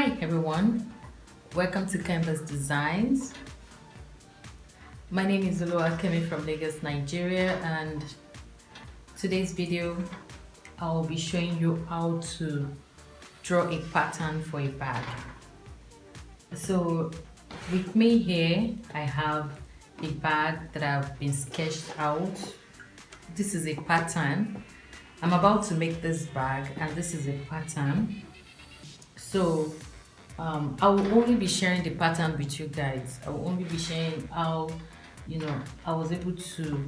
Hi everyone, welcome to KhemBuzz Designs. My name is Kemi from Lagos, Nigeria, and today's video I'll be showing you how to draw a pattern for a bag. So with me here I have a bag that I've been sketched out. This is a pattern. I'm about to make this bag and this is a pattern. So I will only be sharing the pattern with you guys. I will only be sharing how I was able to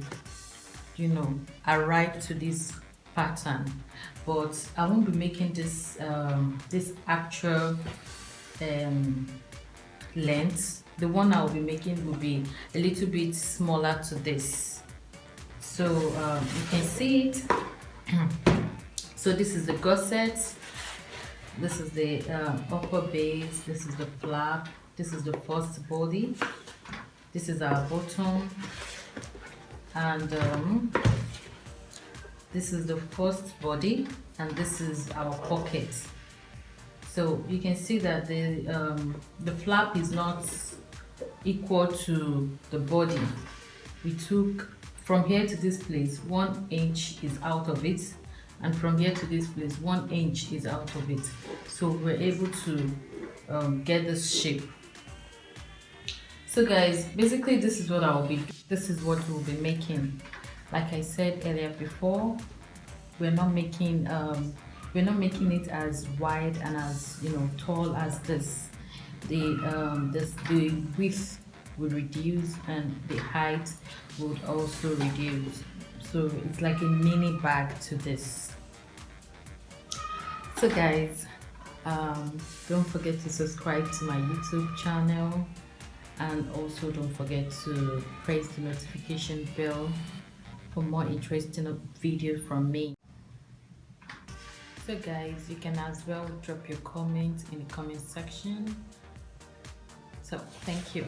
arrive to this pattern, but I won't be making this this actual length. The one I will be making will be a little bit smaller to this, so you can see it. So this is the gusset, this is the upper base, this is the flap, this is the first body, this is our bottom, and this is the first body, and this is our pocket. So you can see that the flap is not equal to the body. We took from here to this place 1 inch is out of it, and from here to this place 1 inch is out of it, so we're able to get this shape. So guys, basically this is what we'll be making. Like I said earlier before, we're not making it as wide and as tall as this. The width will reduce and the height would also reduce, so it's like a mini bag to this. So guys, don't forget to subscribe to my YouTube channel, and also don't forget to press the notification bell for more interesting videos from me. So guys, you can as well drop your comments in the comment section. So thank you.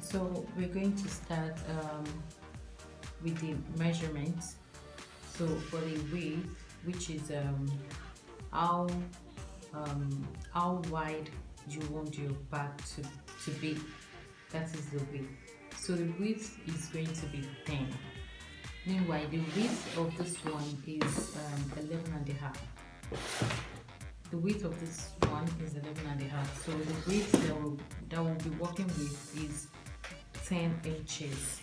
So we're going to start with the measurements. So for the width, which is how wide you want your bag to be, that is the width. So the width is going to be 10. Meanwhile, the width of this one is 11.5. The width of this one is 11.5. So the width that we'll be working with is 10 inches.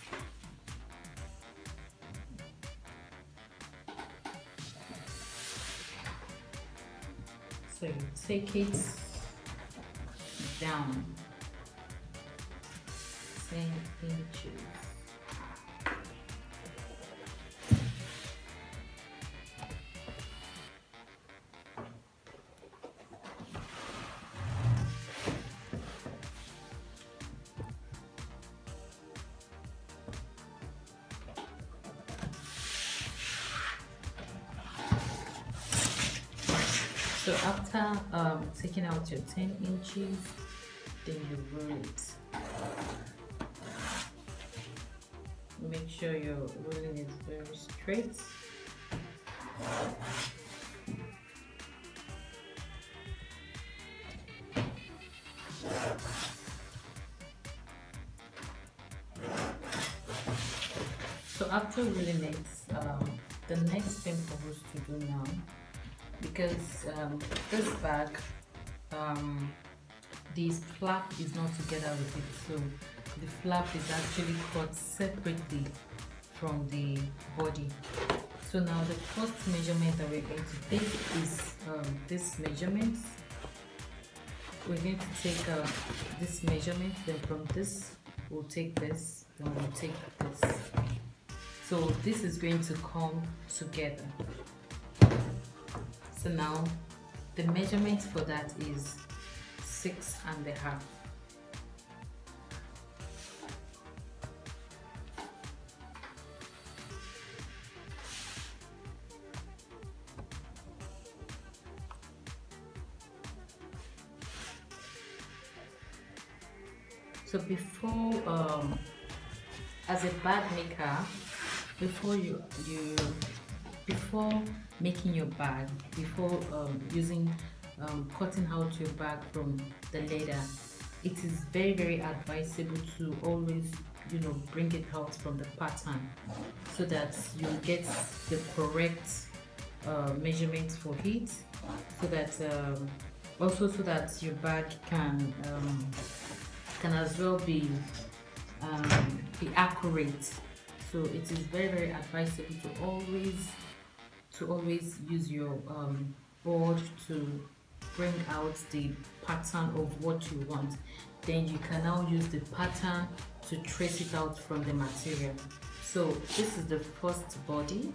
So you take it down 10 inches. So after taking out your 10 inches, then you roll it. Make sure your rolling is very straight. So after rolling it, the next thing for us to do now, because this bag, this flap is not together with it, so the flap is actually cut separately from the body. So now the first measurement that we're going to take is this measurement. We're going to take this measurement, then from this we'll take this, then we'll take this. So this is going to come together. So now the measurement for that is 6.5. So before, as a bag maker, before you before making your bag, before cutting out your bag from the leather, it is very advisable to always bring it out from the pattern, so that you get the correct measurement for it, so that also so that your bag can as well be accurate. So it is very advisable to always use your board to bring out the pattern of what you want. Then you can now use the pattern to trace it out from the material. So this is the first body.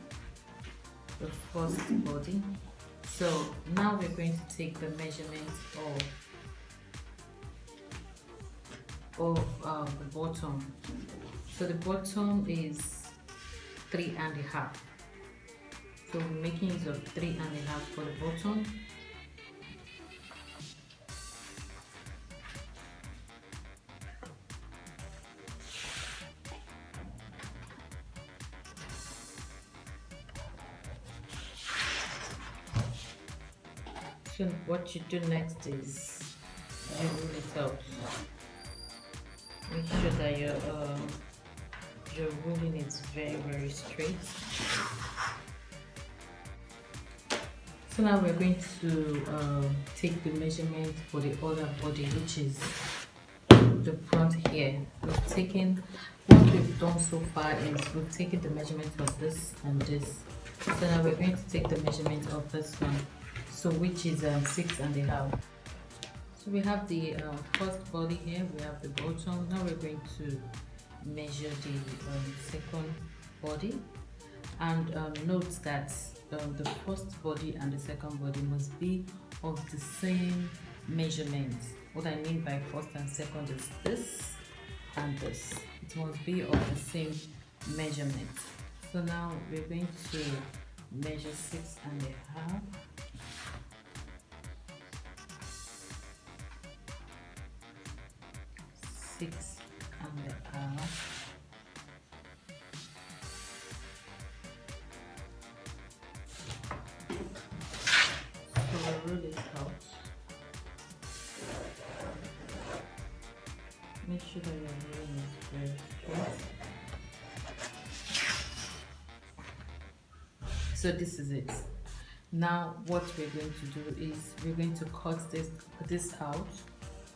So now we're going to take the measurement of the bottom. So the bottom is 3.5. So we're making use of 3.5 for the bottom. So what you do next is you roll it out. Make sure that your rolling is very straight. So now we're going to take the measurement for the other body, which is the front here. What we've done so far is we've taken the measurement of this and this. So now we're going to take the measurement of this one, so which is 6.5. So we have the first body here, we have the bottom. Now we're going to measure the second body, and note that the first body and the second body must be of the same measurement. What I mean by first and second is this and this. It must be of the same measurement. So now we're going to measure 6.5. So we'll roll it out. Make sure that your rolling is very straight. So this is it. Now what we're going to do is we're going to cut this out,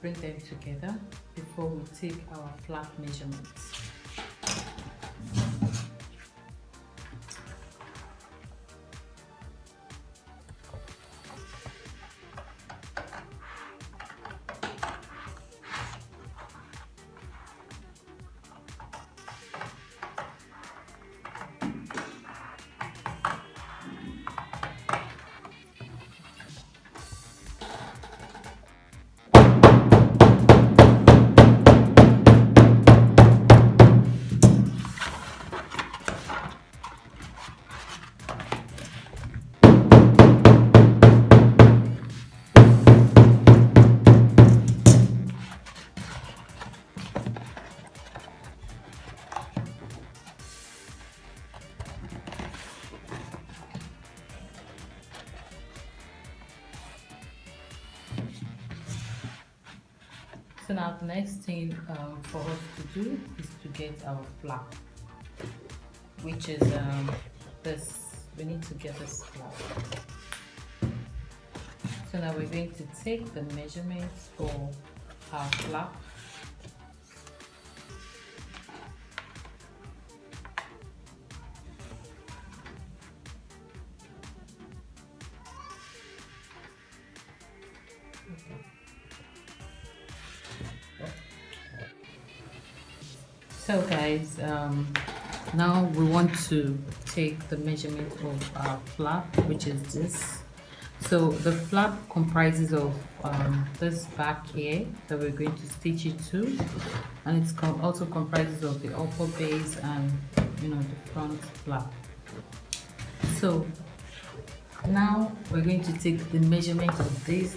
bring them together before we take our flap measurements. So now the next thing for us to do is to get our flap, which is this. We need to get this flap. So now we're going to take the measurements for our flap. So guys, now we want to take the measurement of our flap, which is this. So the flap comprises of this back here that we're going to stitch it to, and it's also comprises of the upper base and the front flap. So now we're going to take the measurement of this.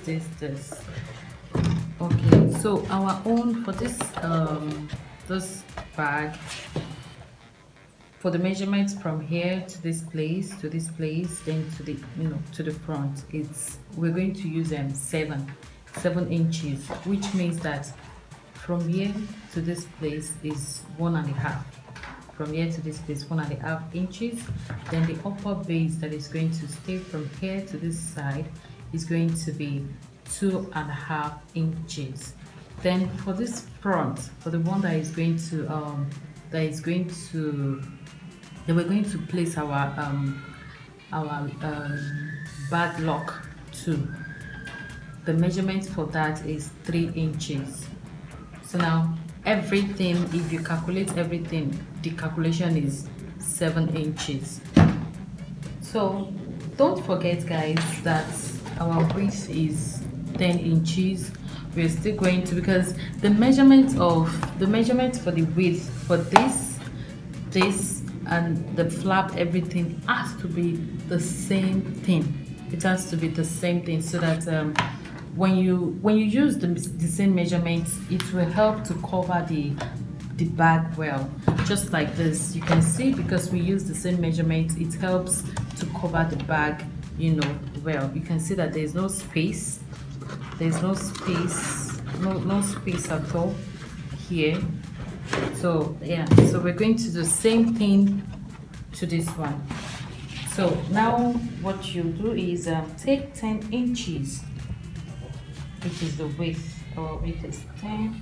Okay, so our own for this this bag, for the measurements from here to this place, then to the to the front, we're going to use 7 inches, which means that from here to this place is 1.5. From here to this place, 1.5 inches. Then the upper base that is going to stay from here to this side is going to be 2.5 inches. Then for this front, for the one that is going to then we're going to place our bag lock too. The measurement for that is 3 inches. So now everything, if you calculate everything, the calculation is 7 inches. So don't forget, guys, that our width is 10 inches. We're still going to, because the measurement for the width for this and the flap, everything has to be the same thing. It has to be the same thing, so that when you use the same measurements, it will help to cover the bag well. Just like this, you can see, because we use the same measurements, it helps to cover the bag well. You can see that there's no space no space at all here. So yeah, so we're going to do the same thing to this one. So now what you do is take 10 inches, which is the width. Our width is 10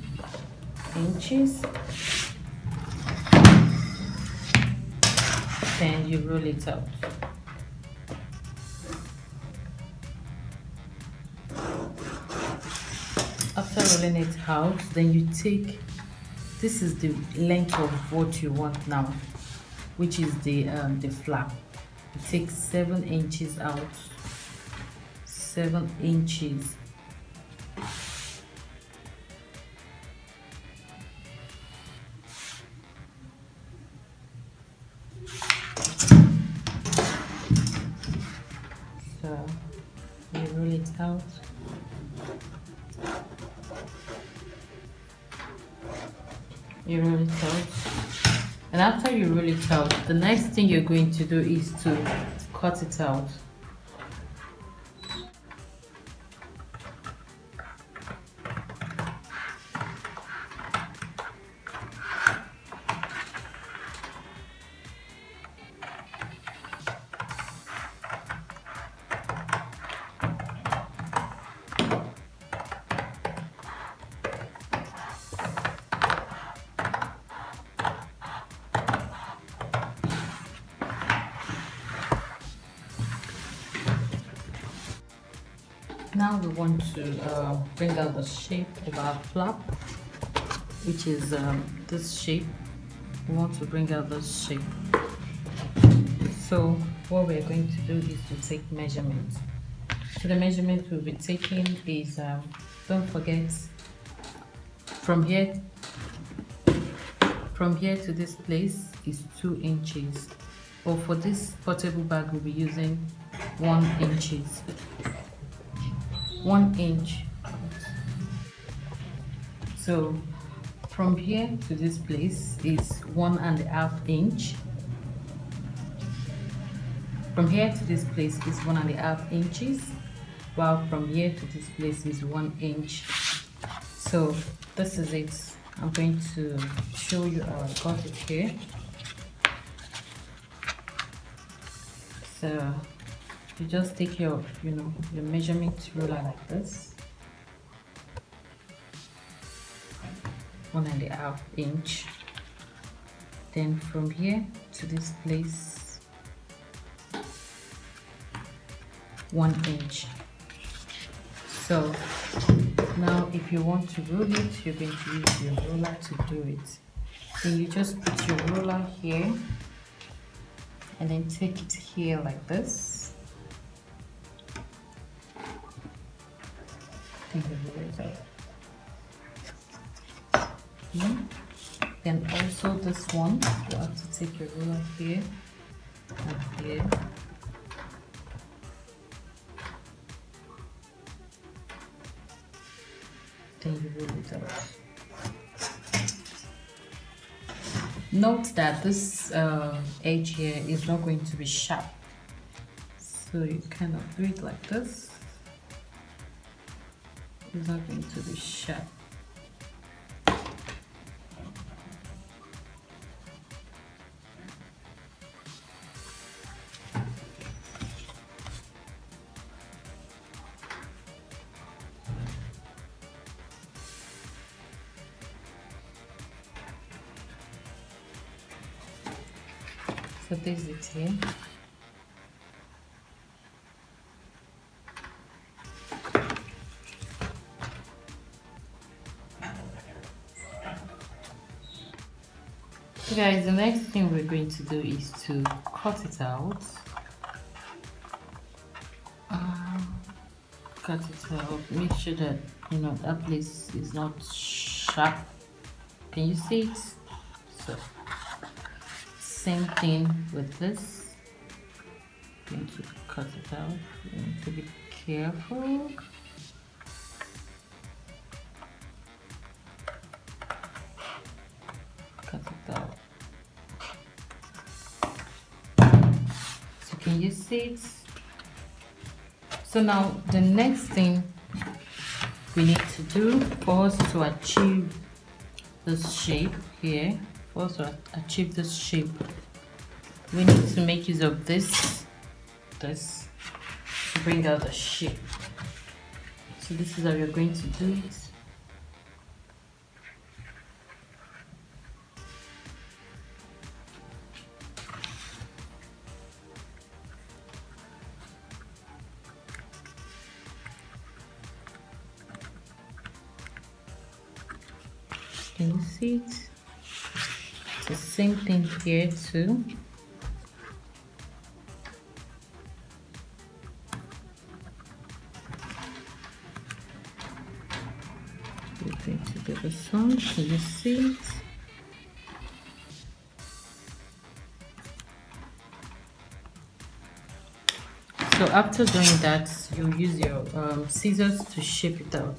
inches. Then you roll it out. After rolling it out, then you take, this is the length of what you want now, which is the flap. You take 7 inches out, 7 inches. So you roll it out. You roll it out, and after you roll it out, the next thing you're going to do is to cut it out. Now we want to bring out the shape of our flap, which is this shape. We want to bring out this shape. So what we're going to do is to take measurements. So the measurement we'll be taking is, don't forget, from here to this place is 2 inches. But for this portable bag, we'll be using 1 inches. 1 inch. So from here to this place is 1.5 inch. From here to this place is 1.5 inches, while from here to this place is 1 inch. So this is it. I'm going to show you how I got it here. So you just take your your measurement ruler like this, 1.5 inch. Then from here to this place, 1 inch. So now if you want to roll it, you're going to use your roller to do it. Then you just put your roller here and then take it here like this. Then also this one, you have to take your ruler here and here. Then you roll it out. Note that this edge here is not going to be sharp, so you kind of do it like this. It's not going to be sharp. So this is it here. So guys, the next thing we're going to do is to cut it out. Cut it out. Make sure that that place is not sharp. Can you see it? So same thing with this. I'm going to cut it out. You need to be careful. Cut it out. So can you see it? So now the next thing we need to do for us to achieve this shape here, for us to achieve this shape, we need to make use of this to bring out the shape. So this is how you're going to do it. Can you see it? It's the same thing here too. We're going to do this one. Can you see it? So after doing that, you use your scissors to shape it out.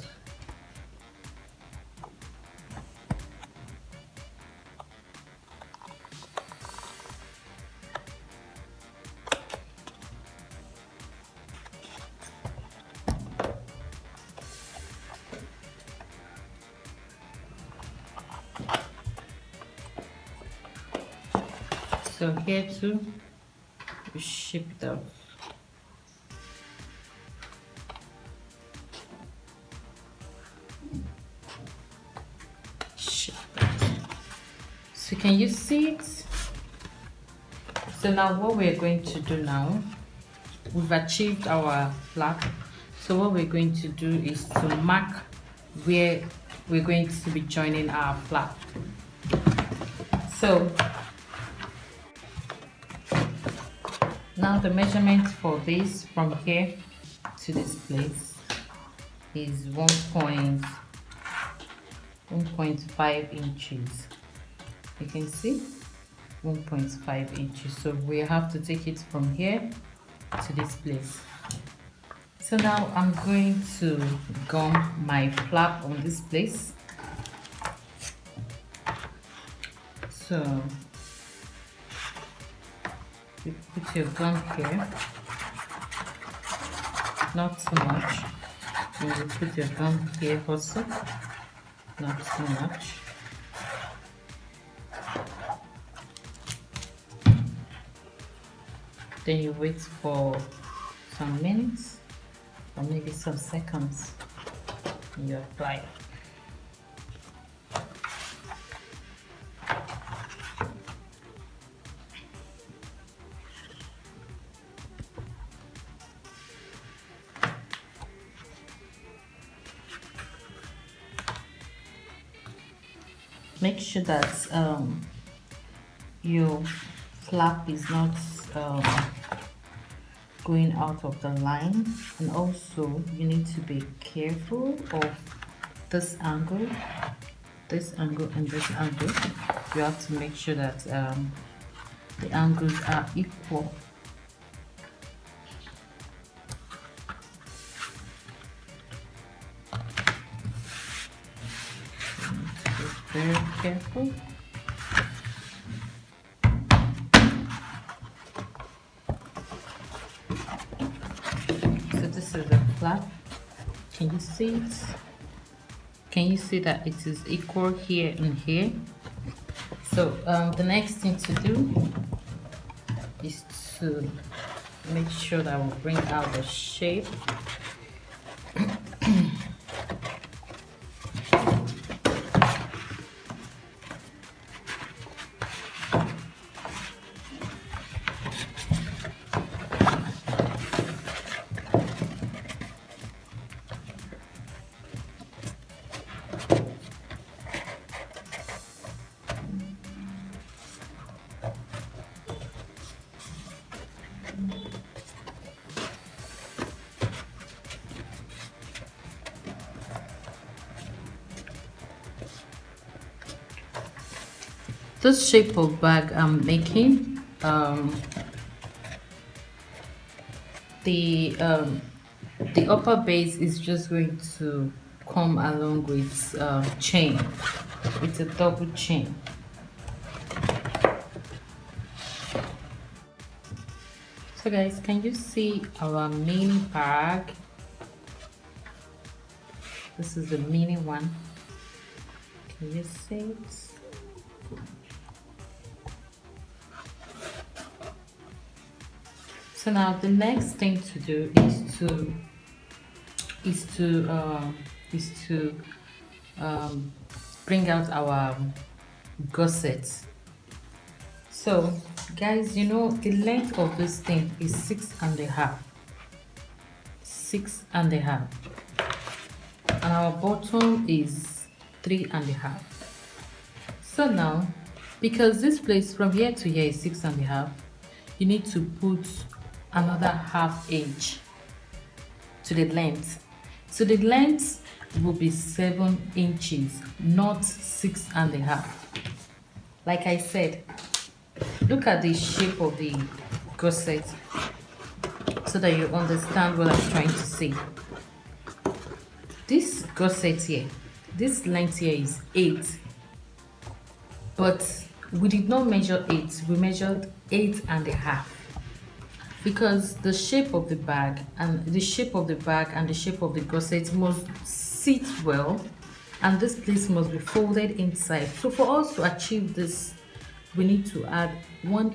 So here too, you shape it out. Shape it out. So can you see it? So now what we're going to do now, we've achieved our flap. So what we're going to do is to mark where we're going to be joining our flap. So now the measurement for this from here to this place is 1.5 inches. You can see 1.5 inches. So we have to take it from here to this place. So now I'm going to gum my flap on this place. So you put your gum here, not too much. And you put your gum here also, not too much. Then you wait for some minutes or maybe some seconds and you apply it. Make sure that your flap is not going out of the line, and also you need to be careful of this angle, and this angle. You have to make sure that the angles are equal. Very careful. flap. Can you see it? Can you see that it is equal here and here? So the next thing to do is to make sure that we bring out the shape. This shape of bag I'm making, the upper base is just going to come along with chain. It's a double chain. So guys, can you see our mini bag? This is the mini one. Can you see it? So now the next thing to do is to bring out our gussets. So guys, you know the length of this thing is 6.5, and our bottom is 3.5. So now, because this place from here to here is 6.5, you need to put another ½ inch to the length. So the length will be 7 inches, not 6.5. Like I said, look at the shape of the gusset so that you understand what I'm trying to say. This gusset here, this length here is 8, but we did not measure 8, we measured 8.5, because the shape of the bag and the shape of the gusset must sit well, and this place must be folded inside. So for us to achieve this, we need to add ½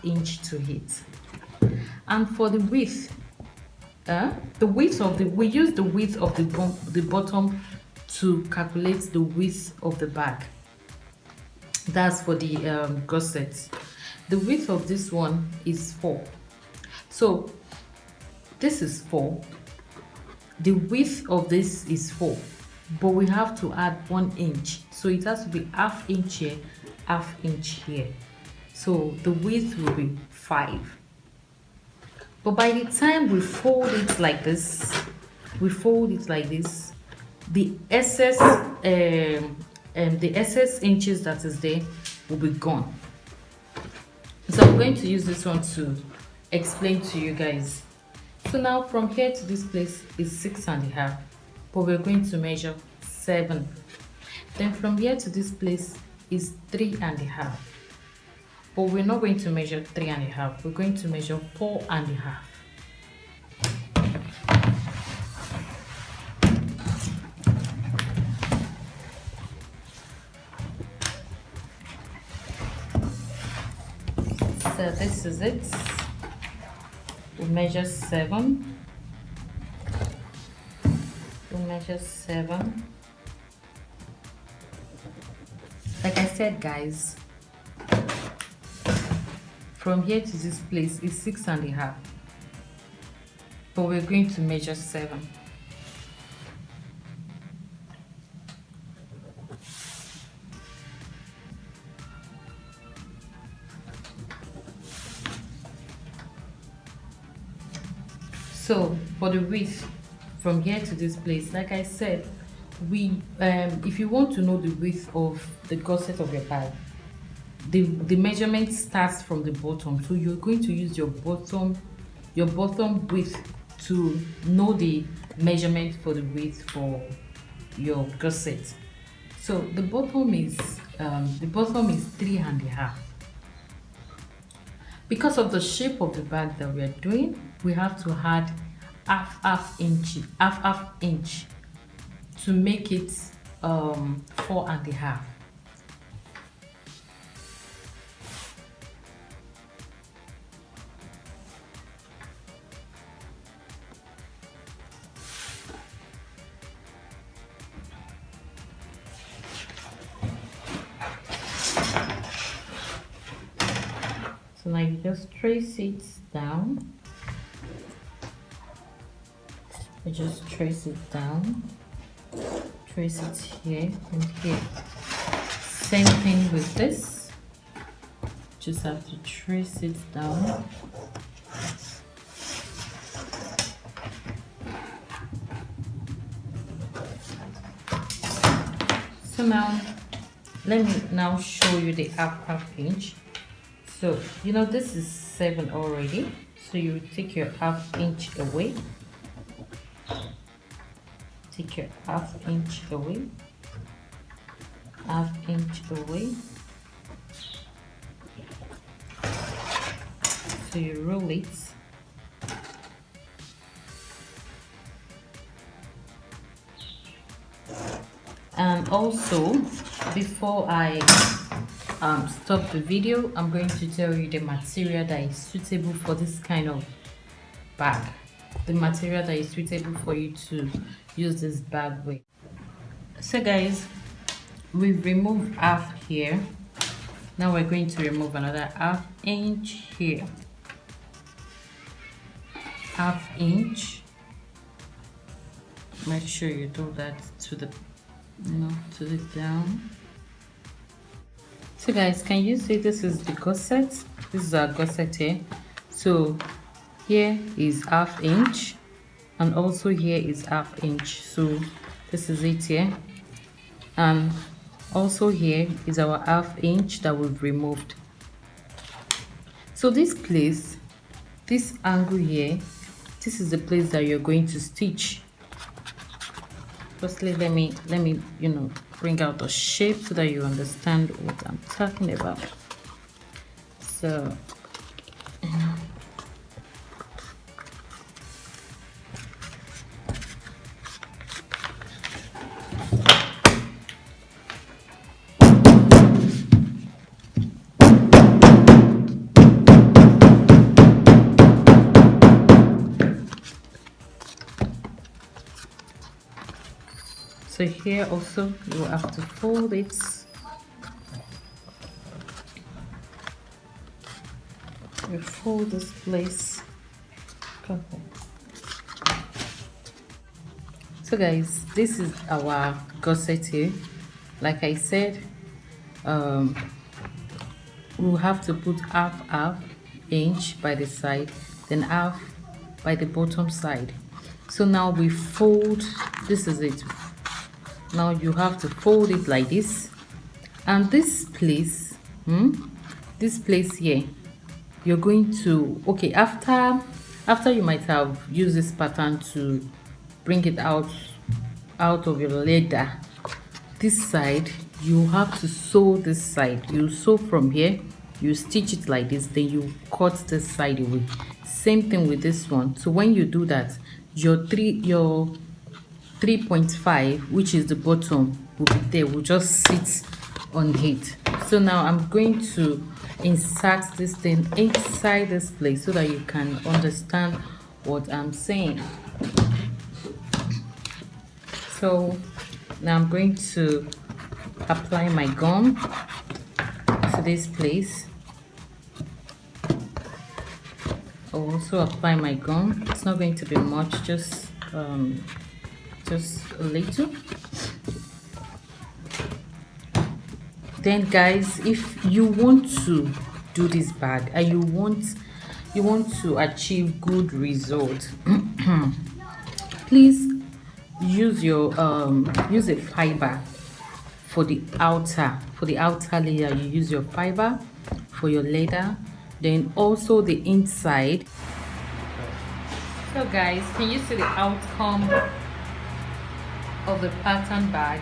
inch to it. And for the width, we use the width of the bottom to calculate the width of the bag. That's for the gusset. The width of this one is 4. So this is 4. The width of this is 4, but we have to add 1 inch. So it has to be ½ inch here, ½ inch here. So the width will be 5. But by the time we fold it like this, the excess inches that is there will be gone. So I'm going to use this one to explain to you guys. So now from here to this place is 6.5, but we're going to measure 7. Then from here to this place is 3.5, but we're not going to measure 3.5, we're going to measure 4.5. So this is it. We measure 7. Like I said, guys, from here to this place is 6.5, but we're going to measure 7. So for the width from here to this place, like I said, if you want to know the width of the gusset of your bag, the measurement starts from the bottom. So you're going to use your bottom width to know the measurement for the width for your gusset. So the bottom is 3.5. Because of the shape of the bag that we are doing, we have to add half inch to make it 4.5. So now you just trace it down. You just trace it down, trace it here and here. Same thing with this. Just have to trace it down. So now, let me now show you the half inch. So, you know, this is 7 already. So you take your half inch away. Take your half inch away. Half inch away. So you roll it. And also, before I stop the video, I'm going to tell you the material that is suitable for this kind of bag. The material that is suitable for you to use this bag with. So guys, we've removed half here. Now we're going to remove another half inch here. Half inch. Make sure you do that to the, to the down. So guys, can you see this is the gusset? This is our gusset here. So here is half inch and also here is half inch. So this is it here. And also here is our half inch that we've removed. So this place, this angle here, this is the place that you're going to stitch. Firstly, let me bring out the shape so that you understand what I'm talking about. So So here also you will have to fold it. You fold this place. Okay. So guys, this is our gusset here. Like I said, we'll have to put half inch by the side, then half by the bottom side. So now we fold. This is it. Now you have to fold it like this, and this place here, you're going to, okay, after you might have used this pattern to bring it out of your leather, this side you have to sew. This side you sew from here, you stitch it like this, then you cut this side away. Same thing with this one. So when you do that, your 3.5, which is the bottom, will be there, will just sit on it. So now I'm going to insert this thing inside this place so that you can understand what I'm saying. So now I'm going to apply my gum to this place. I'll also apply my gum. It's not going to be much, just a little. Then guys, if you want to do this bag and you want to achieve good results, please use your use a fiber for the outer layer. You use your fiber for your leather, then also the inside. So guys, can you see the outcome of the pattern bag?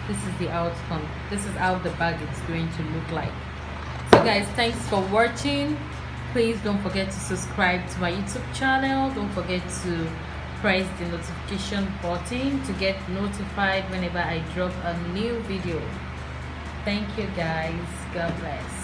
This is the outcome. This is how the bag is going to look like. So guys, thanks for watching. Please don't forget to subscribe to my YouTube channel. Don't forget to press the notification button to get notified whenever I drop a new video. Thank you guys. God bless.